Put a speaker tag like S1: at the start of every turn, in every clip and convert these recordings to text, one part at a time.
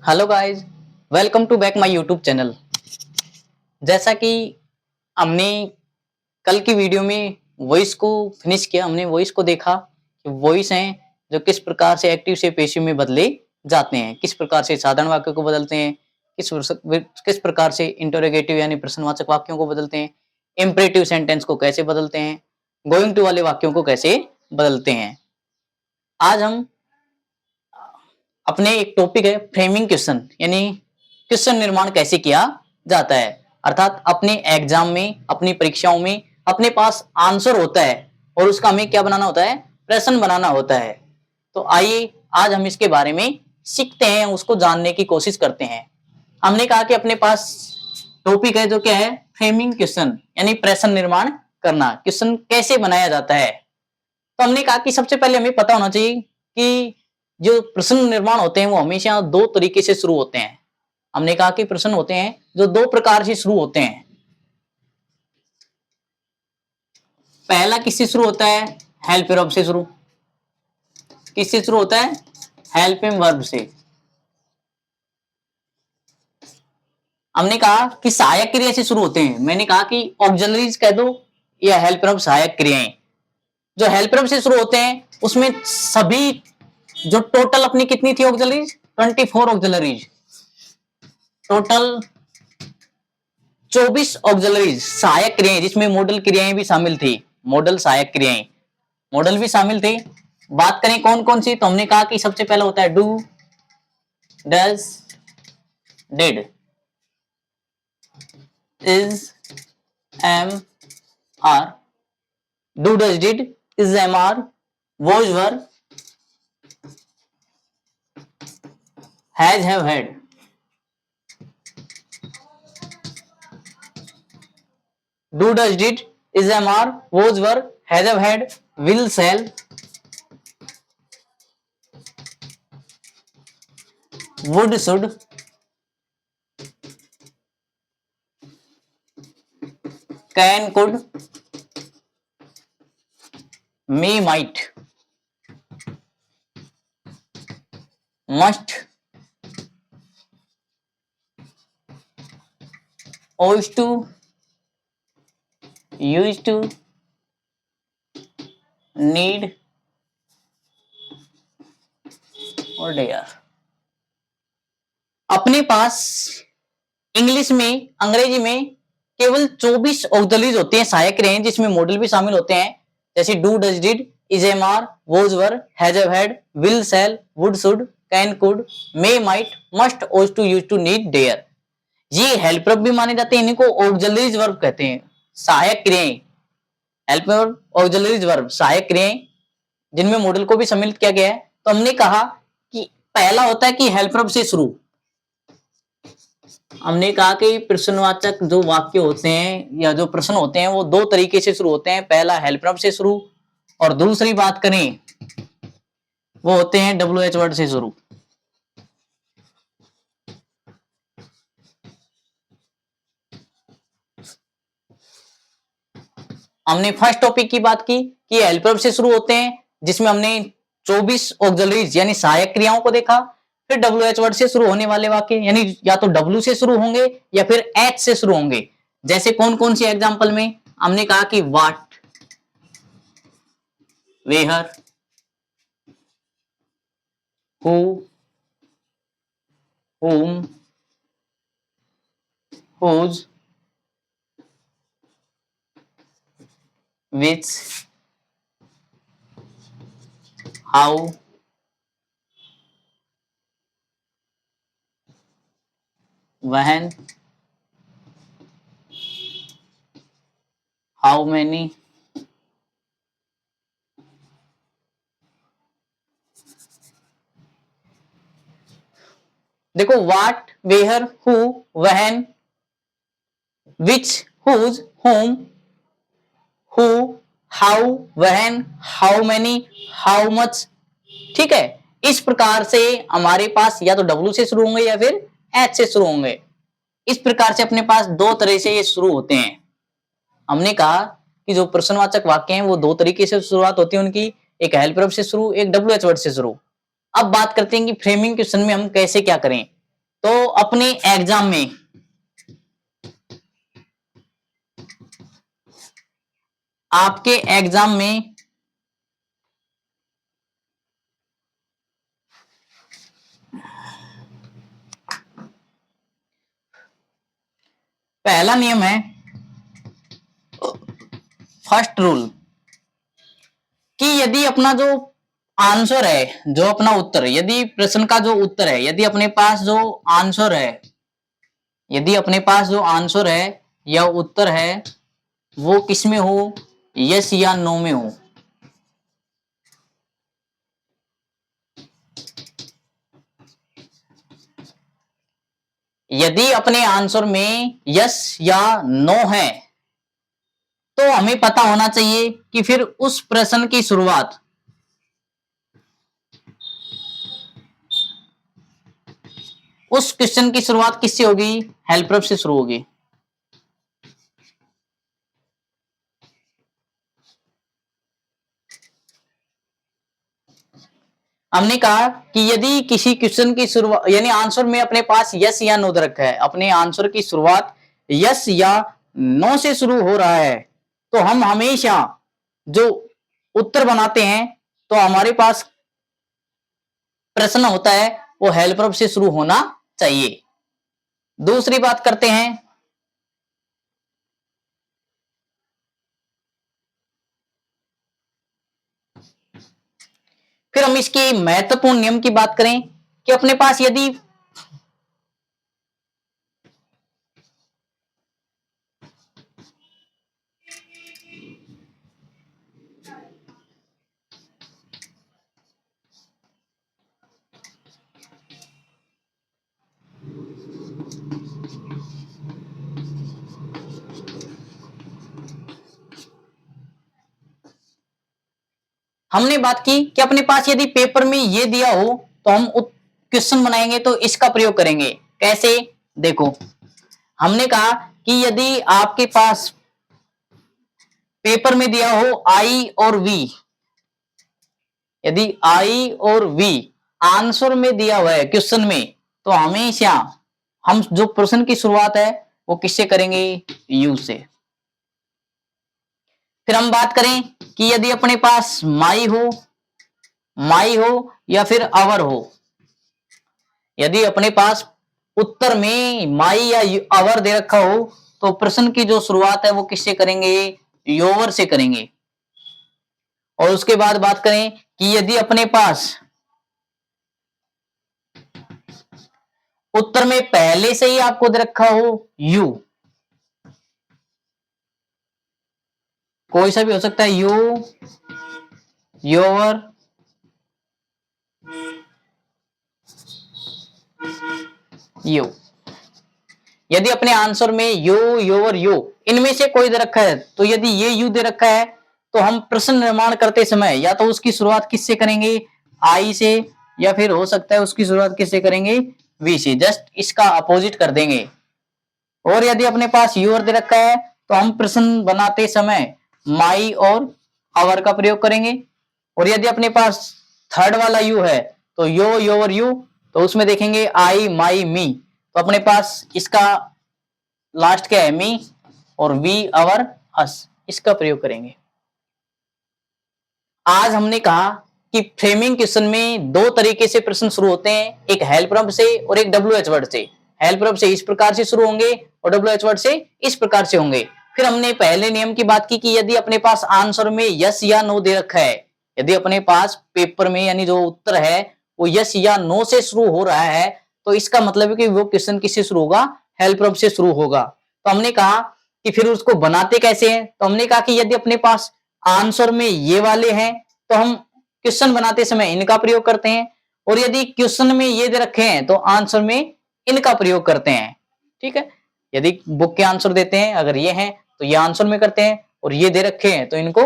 S1: Hello guys, welcome to back my YouTube channel. जैसा कि हमने कल की वीडियो में वॉइस को फिनिश किया, हमने वॉइस को देखा कि वॉइस हैं जो किस प्रकार से एक्टिव से पैसिव में बदले जाते हैं, किस प्रकार से साधारण वाक्यों को बदलते हैं, किस प्रकार से इंटरोगेटिव यानी प्रश्नवाचक वाक्यों को बदलते हैं, इम्परेटिव सेंटेंस को कैसे बदलते हैं, गोइंग टू वाले वाक्यों को कैसे बदलते हैं। आज हम अपने एक टॉपिक है फ्रेमिंग क्वेश्चन, यानी क्वेश्चन निर्माण कैसे किया जाता है। अर्थात अपने एग्जाम में, अपनी परीक्षाओं में अपने पास आंसर होता है और उसका हमें क्या बनाना होता है, प्रश्न बनाना होता है। तो आइए आज हम इसके बारे में सीखते हैं, उसको जानने की कोशिश करते हैं। हमने कहा कि अपने पास टॉपिक है जो क्या है, फ्रेमिंग क्वेश्चन यानी प्रश्न निर्माण करना, क्वेश्चन कैसे बनाया जाता है। तो हमने कहा कि सबसे पहले हमें पता होना चाहिए कि जो प्रश्न निर्माण होते हैं वो हमेशा दो तरीके से शुरू होते हैं। हमने कहा कि प्रश्न होते हैं जो दो प्रकार से शुरू होते हैं। पहला किससे शुरू होता है, हेल्प वर्ब से शुरू। किससे शुरू होता है, हेल्पिंग वर्ब से। हमने कहा कि सहायक क्रिया से शुरू होते हैं। मैंने कहा कि ऑक्सिलरीज कह दो या हेल्प वर्ब, सहायक क्रियाएं। जो हेल्प वर्ब से शुरू होते हैं उसमें सभी जो टोटल अपनी कितनी थी ऑक्सिलरीज, 24 ऑक्सिलरीज, टोटल 24 ऑक्सिलरीज सहायक क्रियाएं, जिसमें मॉडल क्रियाएं भी शामिल थी। मॉडल सहायक क्रियाएं, मॉडल भी शामिल थे। बात करें कौन कौन सी, तो हमने कहा कि सबसे पहला होता है do, does, did, is, am, are. Do, does, did, is, am, are, was, were, has, have, had. Do, does, did, is, am, are, was, were, has, have, had, will, shall, would, should, can, could, may, might, must, ought to, used to, need और dare। अपने पास English में, अंग्रेजी में केवल 24 auxiliaries होते हैं, सहायक क्रियाएं, जिसमें मॉडल भी शामिल होते हैं, जैसे do, does, did, is, am, are, was, were, has, have, had, will, shall, would, should, can, could, may, might, must, ought to, used to, need, dare। ये हेल्प वर्ब भी माने जाते हैं, इनको ऑक्सिलरीज वर्ब कहते हैं, सहायक क्रियाएं। हेल्प वर्ब, ऑक्सिलरीज वर्ब, सहायक क्रियाएं, जिनमें मॉडल को भी सम्मिलित किया गया है। तो हमने कहा कि पहला होता है कि हेल्प वर्ब से शुरू। हमने कहा कि प्रश्नवाचक जो वाक्य होते हैं या जो प्रश्न होते हैं वो दो तरीके से शुरू होते हैं। पहला हेल्प वर्ब से शुरू, और दूसरी बात करें वो होते हैं WH वर्ड से शुरू। हमने फर्स्ट टॉपिक की बात की कि हेल्प वर्ब से शुरू होते हैं, जिसमें हमने 24 ऑक्सिलरीज यानी सहायक क्रियाओं को देखा। फिर WH वर्ड से शुरू होने वाले वाक्य यानी या तो W से शुरू होंगे या फिर H से शुरू होंगे। जैसे कौन कौन सी एग्जांपल में, हमने कहा कि what, where, who, whom, whose, which, how, when, how many, देखो what, where, who, when, which, whose, whom, who, how, when, how many, how much. ठीक है, इस प्रकार से हमारे पास या तो W से शुरू होंगे या फिर H से शुरू होंगे। इस प्रकार से अपने पास दो तरह से ये शुरू होते हैं। हमने कहा कि जो प्रश्नवाचक वाक्य हैं वो दो तरीके से शुरुआत होती है उनकी, एक हेल्प वर्ब से शुरू, एक WH वर्ड से शुरू। अब बात करते हैं कि फ्रेमिंग क्वेश्चन में हम कैसे क्या करें। तो अपने एग्जाम में आपके एग्जाम में पहला नियम है, फर्स्ट रूल, कि यदि अपना जो आंसर है, जो अपना उत्तर, यदि प्रश्न का जो उत्तर है, यदि अपने पास जो आंसर है, यदि अपने पास जो आंसर है या उत्तर है वो किस में हो, यस या नो में हो। यदि अपने आंसर में यस या नो है तो हमें पता होना चाहिए कि फिर उस प्रश्न की शुरुआत उस क्वेश्चन की शुरुआत किससे होगी, हेल्प वर्ब से शुरू होगी। हमने कहा कि यदि किसी क्वेश्चन की शुरुआत यानी आंसर में अपने पास यस या नो दे रखा है, अपने आंसर की शुरुआत यस या नो से शुरू हो रहा है, तो हम हमेशा जो उत्तर बनाते हैं तो हमारे पास प्रश्न होता है वो हेल्प वर्ब से शुरू होना चाहिए। दूसरी बात करते हैं, फिर हम इसके महत्वपूर्ण नियम की बात करें कि अपने पास यदि हमने बात की कि अपने पास यदि पेपर में ये दिया हो तो हम क्वेश्चन बनाएंगे तो इसका प्रयोग करेंगे। कैसे, देखो, हमने कहा कि यदि आपके पास पेपर में दिया हो आई और वी, यदि आई और वी आंसर में दिया हुआ है क्वेश्चन में, तो हमेशा हम जो प्रश्न की शुरुआत है वो किससे करेंगे, यू से। फिर हम बात करें कि यदि अपने पास माई हो या फिर अवर हो, यदि अपने पास उत्तर में माई या अवर दे रखा हो तो प्रश्न की जो शुरुआत है वो किससे करेंगे, योवर से करेंगे। और उसके बाद बात करें कि यदि अपने पास उत्तर में पहले से ही आपको दे रखा हो यू, कोई सा भी हो सकता है, यू, योवर, यू, यदि अपने आंसर में यू, योवर, यू इनमें से कोई दे रखा है तो यदि ये यू दे रखा है तो हम प्रश्न निर्माण करते समय या तो उसकी शुरुआत किससे करेंगे, आई से, या फिर हो सकता है उसकी शुरुआत किससे करेंगे, वी से, जस्ट इसका अपोजिट कर देंगे। और यदि अपने पास यूर दे रखा है तो हम प्रश्न बनाते समय माई और आवर का प्रयोग करेंगे। और यदि अपने पास थर्ड वाला यू है तो यो, योर, यू, तो उसमें देखेंगे आई, माई, मी, तो अपने पास इसका लास्ट क्या है, मी, और वी, आवर, अस, इसका प्रयोग करेंगे। आज हमने कहा कि फ्रेमिंग क्वेश्चन में दो तरीके से प्रश्न शुरू होते हैं, एक हेल्प वर्ब से और एक डब्ल्यूएच वर्ड से। हेल्प वर्ब से इस प्रकार से शुरू होंगे और डब्ल्यूएच वर्ड से इस प्रकार से होंगे। फिर हमने पहले नियम की बात की कि यदि अपने पास आंसर में यस या नो दे रखा है, यदि अपने पास पेपर में यानी जो उत्तर है वो यस या नो से शुरू हो रहा है तो इसका मतलब है कि वो क्वेश्चन किससे शुरू होगा, हेल्प वर्ब से शुरू होगा। तो हमने कहा कि फिर उसको बनाते कैसे हैं, तो हमने कहा कि यदि अपने पास आंसर में ये वाले हैं तो हम क्वेश्चन बनाते समय इनका प्रयोग करते हैं, और यदि क्वेश्चन में ये दे रखे हैं तो आंसर में इनका प्रयोग करते हैं। ठीक है, यदि बुक के आंसर देते हैं अगर ये हैं तो ये आंसर में करते हैं, और ये दे रखे हैं तो इनको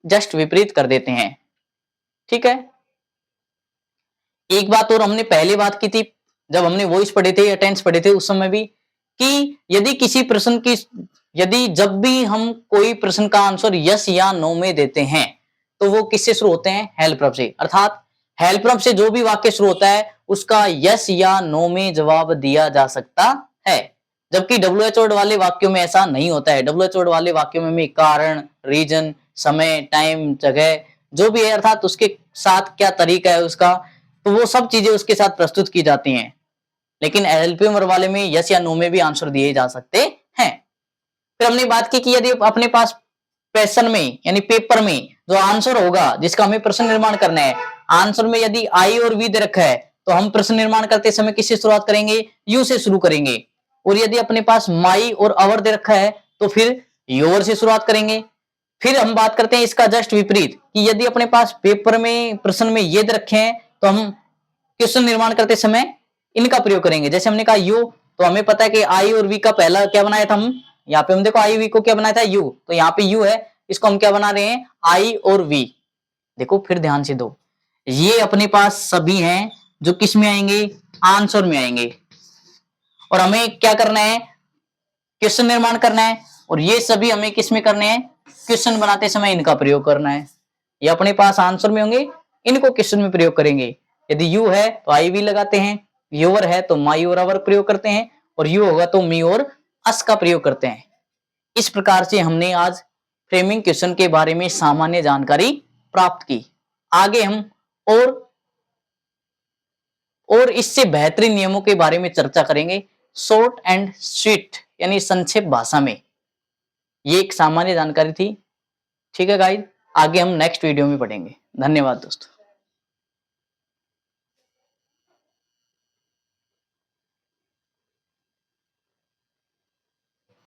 S1: जस्ट विपरीत कर देते हैं। ठीक है, एक बात और हमने पहले बात की थी जब हमने वॉइस पढ़े थे या टेंस पढ़े थे उस समय भी, कि यदि किसी प्रश्न की यदि जब भी हम कोई प्रश्न का आंसर यस या नो में देते हैं तो वो किससे शुरू होते हैं, हेल्प वर्ब से। अर्थात हेल्प वर्ब से जो भी वाक्य शुरू होता है उसका यस या नो में जवाब दिया जा सकता है। जबकि WH वर्ड वाले वाक्यों में ऐसा नहीं होता है। WH वर्ड वाले वाक्यों में हमें कारण, रीजन, समय, टाइम, जगह जो भी है अर्थात उसके साथ क्या तरीका है उसका, तो वो सब चीजें उसके साथ प्रस्तुत की जाती हैं। लेकिन LP वर्ड वाले में यस या नो में भी आंसर दिए जा सकते हैं। फिर हमने बात की कि यदि अपने पास क्वेश्चन में यानी पेपर में जो आंसर होगा जिसका हमें प्रश्न निर्माण करना है, आंसर में यदि आई और वी दे रखा है तो हम प्रश्न निर्माण करते समय किससे शुरुआत करेंगे? यू से शुरू करेंगे। और यदि अपने पास माई और अवर दे रखा है तो फिर योर से शुरुआत करेंगे। फिर हम बात करते हैं इसका जस्ट विपरीत कि यदि अपने पास पेपर में प्रश्न में ये दे रखे हैं तो हम क्वेश्चन निर्माण करते समय इनका प्रयोग करेंगे। जैसे हमने कहा यू, तो हमें पता है कि आई और वी का पहला क्या बनाया था हम, यहाँ पे हम देखो आई वी को क्या बनाया था यू, तो यहाँ पे यू है, इसको हम क्या बना रहे हैं आई और वी। देखो फिर ध्यान से दो, ये अपने पास सभी हैं जो किस में आएंगे? आंसर में आएंगे। और हमें क्या करना है? क्वेश्चन निर्माण करना है। और ये सभी हमें किस में करने हैं? क्वेश्चन बनाते समय इनका प्रयोग करना है। ये अपने पास आंसर में होंगे, इनको क्वेश्चन में प्रयोग करेंगे। यदि यू है तो आई वी लगाते हैं, योर है तो माई और अवर प्रयोग करते हैं, और यू होगा तो मी और अस का प्रयोग करते हैं। इस प्रकार से हमने आज फ्रेमिंग क्वेश्चन के बारे में सामान्य जानकारी प्राप्त की। आगे हम और इससे बेहतरीन नियमों के बारे में चर्चा करेंगे, शॉर्ट एंड स्वीट यानी संक्षेप भाषा में। ये एक सामान्य जानकारी थी। ठीक है गाइस, आगे हम नेक्स्ट वीडियो में पढ़ेंगे। धन्यवाद दोस्तों।